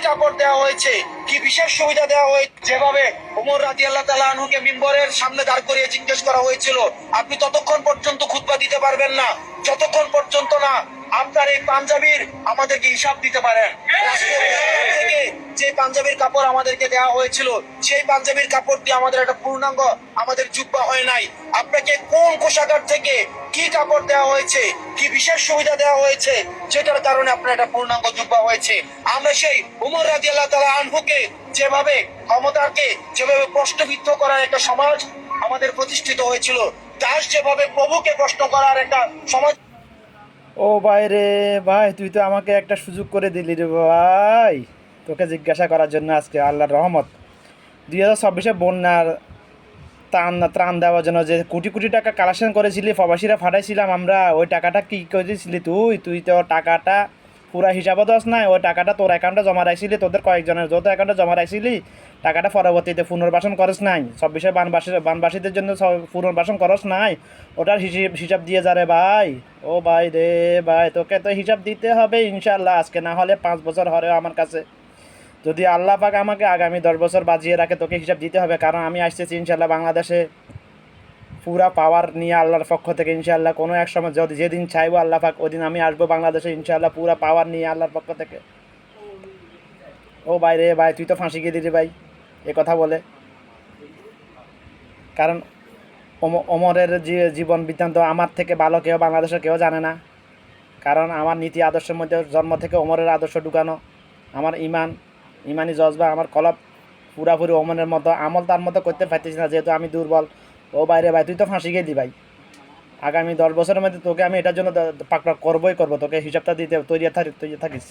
কাপড় দেওয়া হয়েছে, কি বিশেষ সুবিধা দেওয়া হয়েছে। যেভাবে ওমর রাদিয়াল্লাহু তাআলা আনহুকে মিম্বরের সামনে দাঁড় করিয়ে জিজ্ঞেস করা হয়েছিল, আপনি ততক্ষণ পর্যন্ত খুতবা দিতে পারবেন না যতক্ষণ পর্যন্ত না আপনার এই পাঞ্জাবির আমাদেরকে হিসাব দিতে পারেন। থেকে যে পাঞ্জাবির কাপড় আমাদেরকে দেওয়া হয়েছিল, সেই পাঞ্জাবির কাপড় দিয়ে আমাদের একটা পূর্ণাঙ্গ আমাদের জুব্বা হয় নাই। আপনাকে কোন কোষাগার থেকে কি কাপড় দেওয়া হয়েছে, কি বিশেষ সুবিধা দেওয়া হয়েছে, যেটার কারণে আপনার একটা পূর্ণাঙ্গ জুব্বা হয়েছে। আমরা সেই ওমর রাদিয়াল্লাহু তাআলা আনহুকে যেভাবে ক্ষমতাকে যেভাবে প্রশ্নবিদ্ধ করার একটা সমাজ আমাদের প্রতিষ্ঠিত হয়েছিল, দাস যেভাবে প্রভুকে প্রশ্ন করার একটা সমাজ। ও ভাই রে ভাই, তুই তো আমাকে একটা সুযোগ করে দিলি রে ভাই, তোকে জিজ্ঞাসা করার জন্য। আজকে আল্লাহর রহমত 2024 বন্যার ত্রাণ দেওয়ার জন্য যে কোটি কোটি টাকা কালেকশন করেছিলি, প্রবাসীরা ফাটাইছিলাম আমরা, ওই টাকাটা কী করেছিলি তুই? তুই তো টাকাটা পুরা হিসাবও দোস নাই, ওই টাকাটা তোর অ্যাকাউন্টে জমা রাখছিলি, তোদের কয়েকজনের যৌথ অ্যাকাউন্টে জমা রাখছিলি। টাকাটা পরবর্তীতে পুনর্বাসন করস নাই, 24 বানবাসীদের জন্য পুনর্বাসন করস নাই, ওটার হিসাব দিয়ে যা রে ভাই। ও ভাই রে ভাই, তোকে তো হিসাব দিতে হবে ইনশাল্লাহ, আজকে না হলে 5 বছর হরেও আমার কাছে। যদি আল্লাহ পাক আমাকে আগামী 10 বছর বাজিয়ে রাখে, তোকে হিসাব দিতে হবে। কারণ আমি আসতেছি ইনশাল্লাহ বাংলাদেশে পুরা পাওয়ার নিয়ে আল্লাহর পক্ষ থেকে ইনশাল্লাহ। কোনো এক সময় যদি যেদিন চাইবো আল্লাহ পাক, ওই দিন আমি আসবো বাংলাদেশে ইনশাল্লাহ পুরা পাওয়ার নিয়ে আল্লাহর পক্ষ থেকে। ও ভাই রে ভাই, তুই তো ফাঁসি গেলি রে ভাই এ কথা বলে। কারণ ওমরের জীবন বৃত্তান্ত আমার থেকে ভালো কেউ বাংলাদেশের কেউ জানে না। কারণ আমার নীতি আদর্শের মধ্যে জন্ম থেকে ওমরের আদর্শ ঢুকানো। আমার ইমানি জজবা, আমার কলব পুরাপুরি ওমরের মতো আমল তার মতো করতে পারতেছি না, যেহেতু আমি দুর্বল। ও বাইরে ভাই, তুই তো ফাঁসি গেলি ভাই। আগামী 10 বছরের মধ্যে তোকে আমি এটার জন্য পাকড়াও করবোই করবো, তোকে হিসাবটা দিতে তৈরি থাকিস।